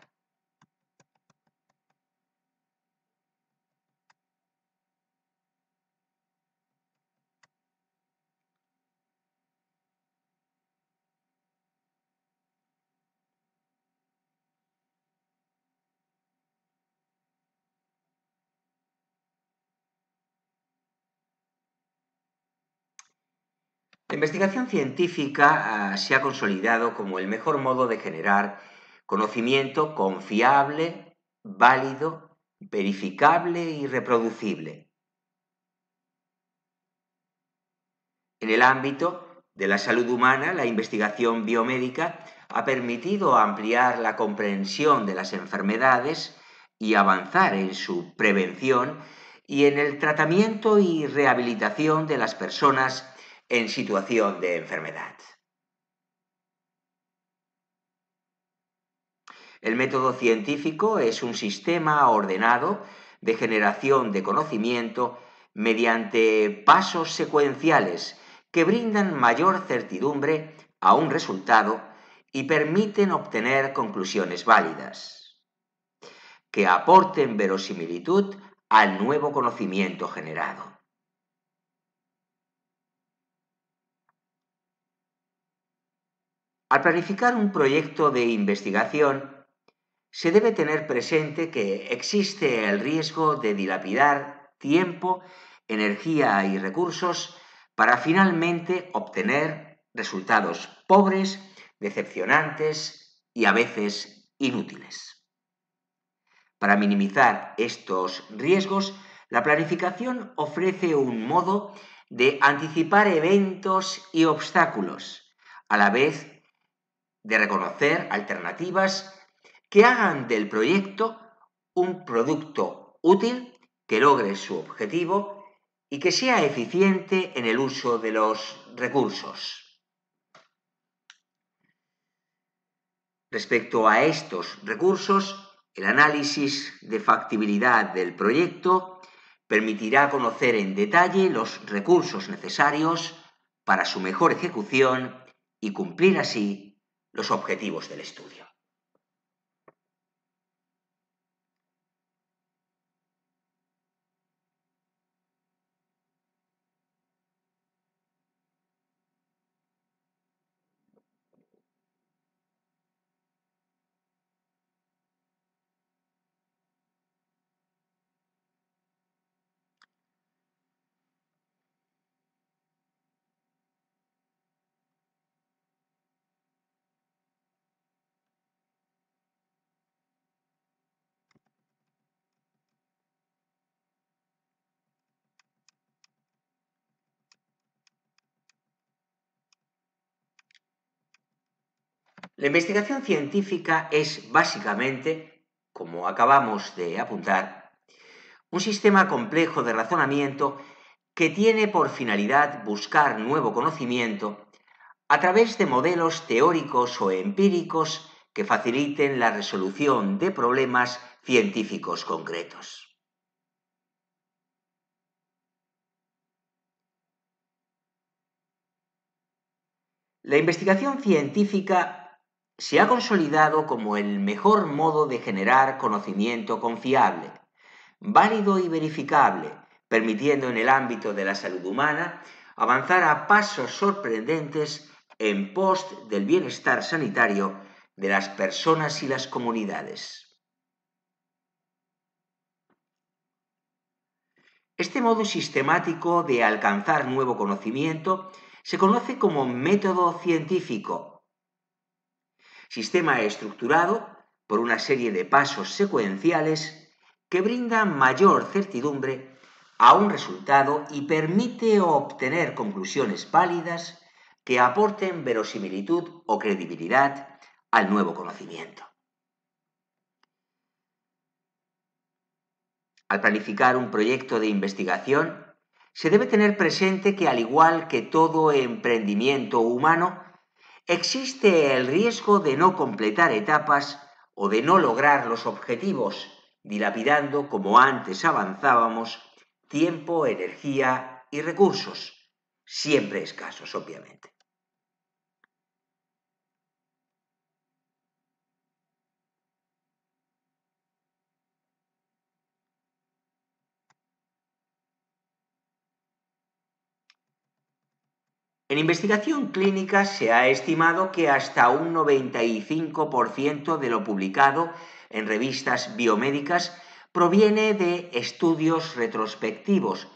investigación científica se ha consolidado como el mejor modo de generar conocimiento confiable, válido, verificable y reproducible. En el ámbito de la salud humana, la investigación biomédica ha permitido ampliar la comprensión de las enfermedades y avanzar en su prevención y en el tratamiento y rehabilitación de las personas en situación de enfermedad. El método científico es un sistema ordenado de generación de conocimiento mediante pasos secuenciales que brindan mayor certidumbre a un resultado y permiten obtener conclusiones válidas, que aporten verosimilitud al nuevo conocimiento generado. Al planificar un proyecto de investigación, se debe tener presente que existe el riesgo de dilapidar tiempo, energía y recursos para finalmente obtener resultados pobres, decepcionantes y a veces inútiles. Para minimizar estos riesgos, la planificación ofrece un modo de anticipar eventos y obstáculos, a la vez de reconocer alternativas que hagan del proyecto un producto útil que logre su objetivo y que sea eficiente en el uso de los recursos. Respecto a estos recursos, el análisis de factibilidad del proyecto permitirá conocer en detalle los recursos necesarios para su mejor ejecución y cumplir así los objetivos del estudio. La investigación científica es básicamente, como acabamos de apuntar, un sistema complejo de razonamiento que tiene por finalidad buscar nuevo conocimiento a través de modelos teóricos o empíricos que faciliten la resolución de problemas científicos concretos. La investigación científica se ha consolidado como el mejor modo de generar conocimiento confiable, válido y verificable, permitiendo en el ámbito de la salud humana avanzar a pasos sorprendentes en pos del bienestar sanitario de las personas y las comunidades. Este modo sistemático de alcanzar nuevo conocimiento se conoce como método científico, sistema estructurado por una serie de pasos secuenciales que brindan mayor certidumbre a un resultado y permite obtener conclusiones válidas que aporten verosimilitud o credibilidad al nuevo conocimiento. Al planificar un proyecto de investigación, se debe tener presente que, al igual que todo emprendimiento humano, existe el riesgo de no completar etapas o de no lograr los objetivos, dilapidando, como antes avanzábamos, tiempo, energía y recursos, siempre escasos, obviamente. En investigación clínica se ha estimado que hasta un 95% de lo publicado en revistas biomédicas proviene de estudios retrospectivos,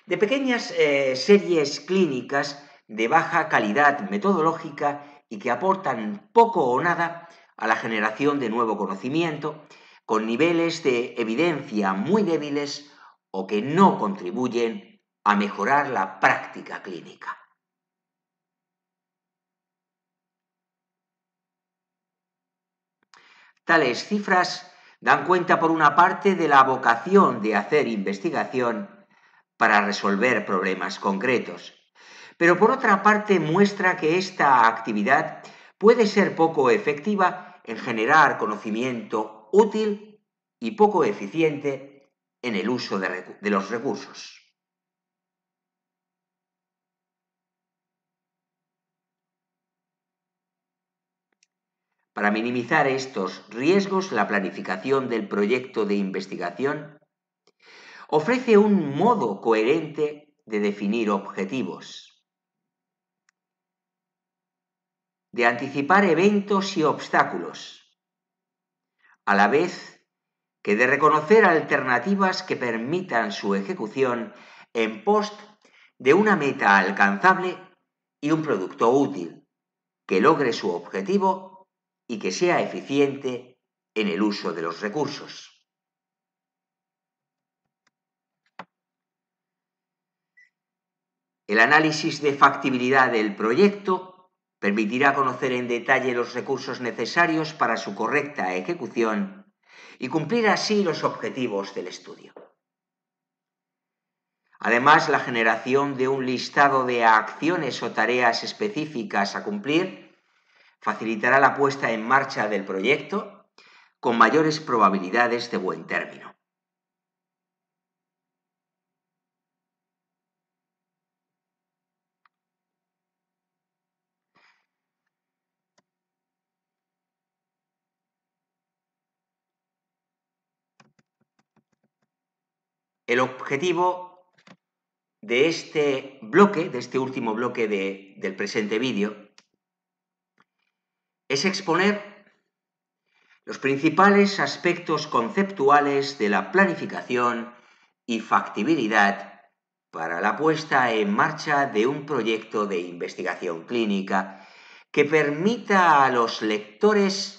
de pequeñas series clínicas de baja calidad metodológica y que aportan poco o nada a la generación de nuevo conocimiento, con niveles de evidencia muy débiles o que no contribuyen a mejorar la práctica clínica. Tales cifras dan cuenta, por una parte, de la vocación de hacer investigación para resolver problemas concretos, pero por otra parte muestra que esta actividad puede ser poco efectiva en generar conocimiento útil y poco eficiente en el uso de los recursos. Para minimizar estos riesgos, la planificación del proyecto de investigación ofrece un modo coherente de definir objetivos, de anticipar eventos y obstáculos, a la vez que de reconocer alternativas que permitan su ejecución en pos de una meta alcanzable y un producto útil, que logre su objetivo y que sea eficiente en el uso de los recursos. El análisis de factibilidad del proyecto permitirá conocer en detalle los recursos necesarios para su correcta ejecución y cumplir así los objetivos del estudio. Además, la generación de un listado de acciones o tareas específicas a cumplir facilitará la puesta en marcha del proyecto con mayores probabilidades de buen término. El objetivo de este bloque, de este último bloque del presente vídeo, es exponer los principales aspectos conceptuales de la planificación y factibilidad para la puesta en marcha de un proyecto de investigación clínica que permita a los lectores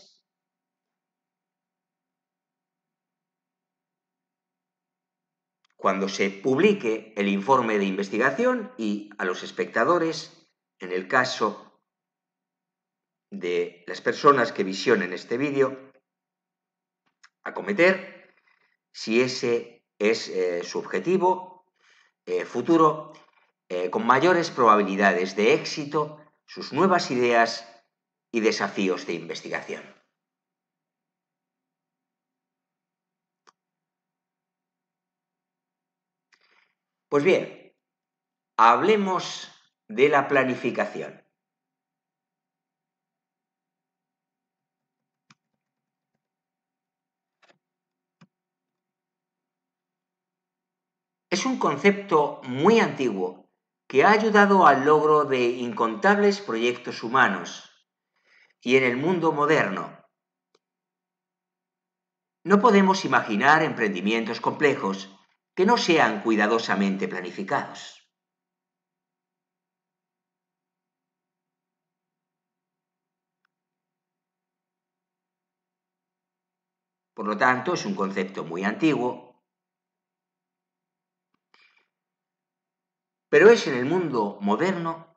cuando se publique el informe de investigación y a los espectadores, en el caso de las personas que visionen este vídeo, acometer, si ese es su objetivo futuro, con mayores probabilidades de éxito, sus nuevas ideas y desafíos de investigación. Pues bien, hablemos de la planificación. Es un concepto muy antiguo que ha ayudado al logro de incontables proyectos humanos y en el mundo moderno. No podemos imaginar emprendimientos complejos que no sean cuidadosamente planificados. Por lo tanto, es un concepto muy antiguo, pero es en el mundo moderno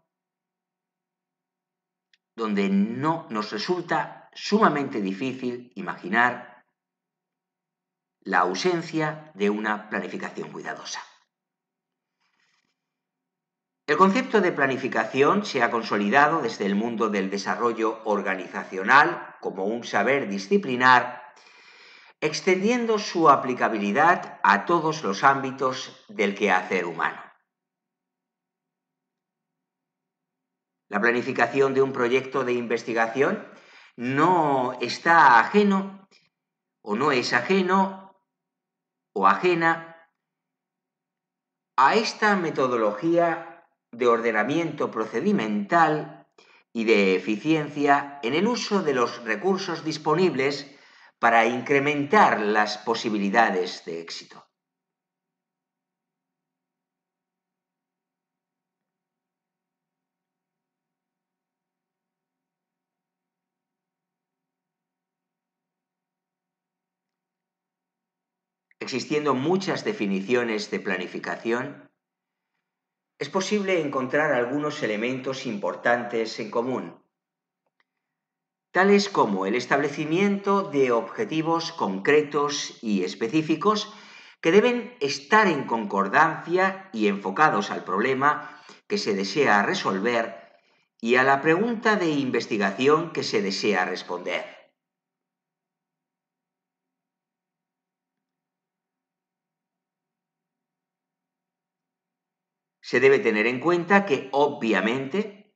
donde no nos resulta sumamente difícil imaginar la ausencia de una planificación cuidadosa. El concepto de planificación se ha consolidado desde el mundo del desarrollo organizacional como un saber disciplinar, extendiendo su aplicabilidad a todos los ámbitos del quehacer humano. La planificación de un proyecto de investigación no está ajeno o no es ajeno o ajena a esta metodología de ordenamiento procedimental y de eficiencia en el uso de los recursos disponibles para incrementar las posibilidades de éxito. existiendo muchas definiciones de planificación, es posible encontrar algunos elementos importantes en común, tales como el establecimiento de objetivos concretos y específicos que deben estar en concordancia y enfocados al problema que se desea resolver y a la pregunta de investigación que se desea responder. Se debe tener en cuenta que, obviamente,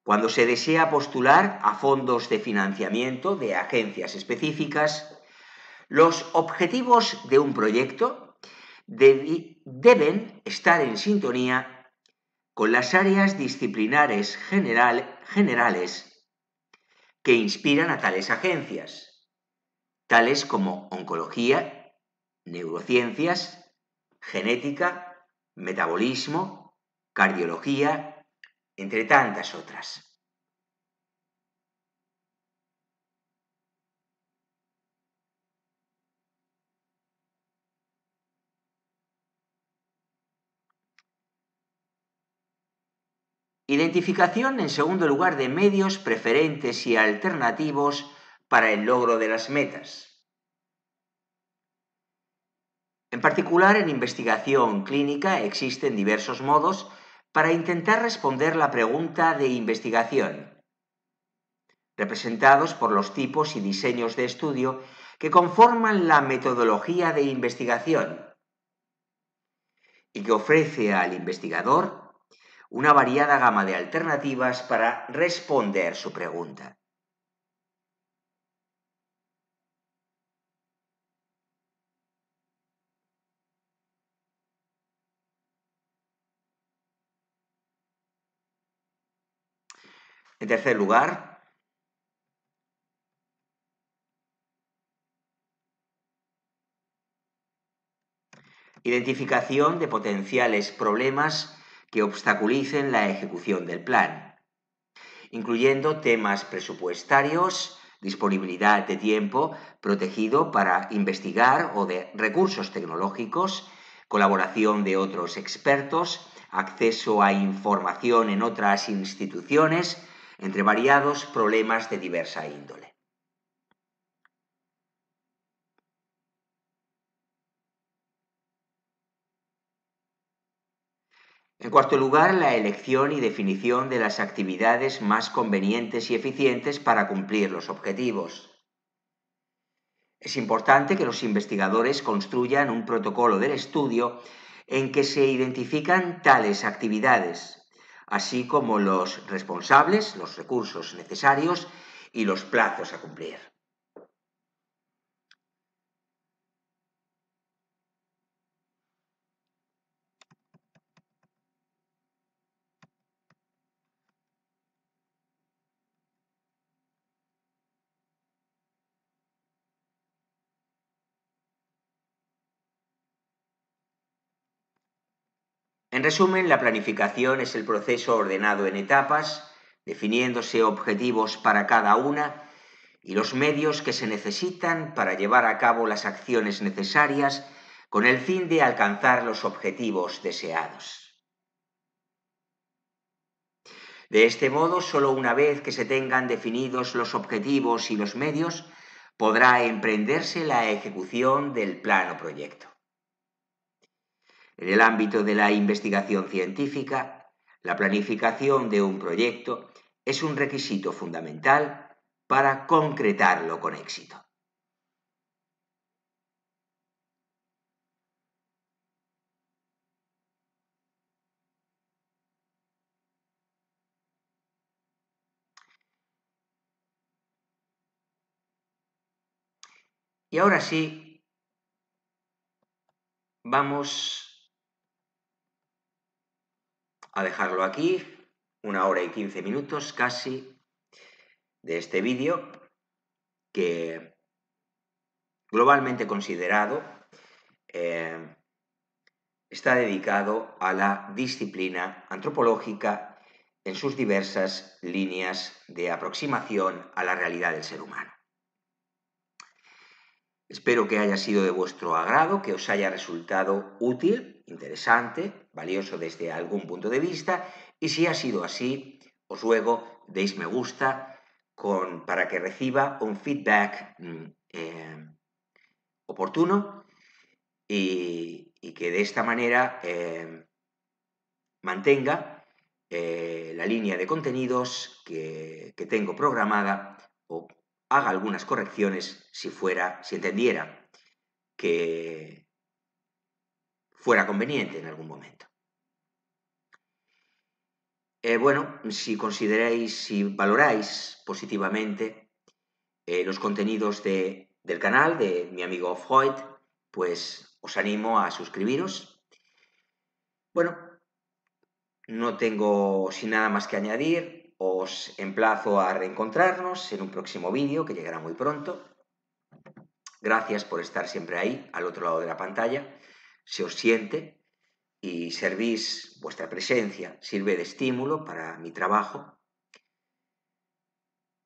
cuando se desea postular a fondos de financiamiento de agencias específicas, los objetivos de un proyecto deben estar en sintonía con las áreas disciplinares generales que inspiran a tales agencias, tales como oncología, neurociencias, genética, metabolismo, cardiología, entre tantas otras. Identificación, en segundo lugar, de medios preferentes y alternativos para el logro de las metas. En particular, en investigación clínica existen diversos modos para intentar responder la pregunta de investigación, representados por los tipos y diseños de estudio que conforman la metodología de investigación y que ofrece al investigador una variada gama de alternativas para responder su pregunta. En tercer lugar, identificación de potenciales problemas que obstaculicen la ejecución del plan, incluyendo temas presupuestarios, disponibilidad de tiempo protegido para investigar o de recursos tecnológicos, colaboración de otros expertos, acceso a información en otras instituciones, entre variados problemas de diversa índole. En cuarto lugar, la elección y definición de las actividades más convenientes y eficientes para cumplir los objetivos. Es importante que los investigadores construyan un protocolo del estudio en que se identifican tales actividades, así como los responsables, los recursos necesarios y los plazos a cumplir. En resumen, la planificación es el proceso ordenado en etapas, definiéndose objetivos para cada una y los medios que se necesitan para llevar a cabo las acciones necesarias con el fin de alcanzar los objetivos deseados. De este modo, solo una vez que se tengan definidos los objetivos y los medios, podrá emprenderse la ejecución del plan o proyecto. En el ámbito de la investigación científica, la planificación de un proyecto es un requisito fundamental para concretarlo con éxito. Y ahora sí, vamos a dejarlo aquí, 1 hora y 15 minutos casi de este vídeo, que globalmente considerado está dedicado a la disciplina antropológica en sus diversas líneas de aproximación a la realidad del ser humano. Espero que haya sido de vuestro agrado, que os haya resultado útil, interesante, valioso desde algún punto de vista, y si ha sido así, os ruego deis me gusta para que reciba un feedback oportuno y que de esta manera mantenga la línea de contenidos que tengo programada o haga algunas correcciones si entendiera que fuera conveniente en algún momento. Bueno, si valoráis positivamente los contenidos del canal de mi amigo Freud, pues os animo a suscribiros. Bueno, no tengo sin nada más que añadir, os emplazo a reencontrarnos en un próximo vídeo que llegará muy pronto. Gracias por estar siempre ahí, al otro lado de la pantalla. Se os siente y vuestra presencia sirve de estímulo para mi trabajo.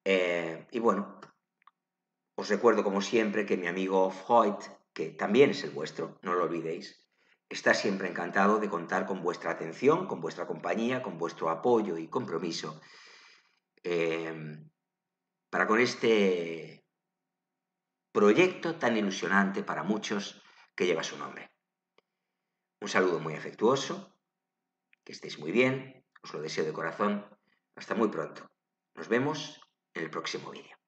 Y bueno, os recuerdo como siempre que mi amigo Freud, que también es el vuestro, no lo olvidéis, está siempre encantado de contar con vuestra atención, con vuestra compañía, con vuestro apoyo y compromiso para con este proyecto tan ilusionante para muchos que lleva su nombre. Un saludo muy afectuoso, que estéis muy bien, os lo deseo de corazón. Hasta muy pronto. Nos vemos en el próximo vídeo.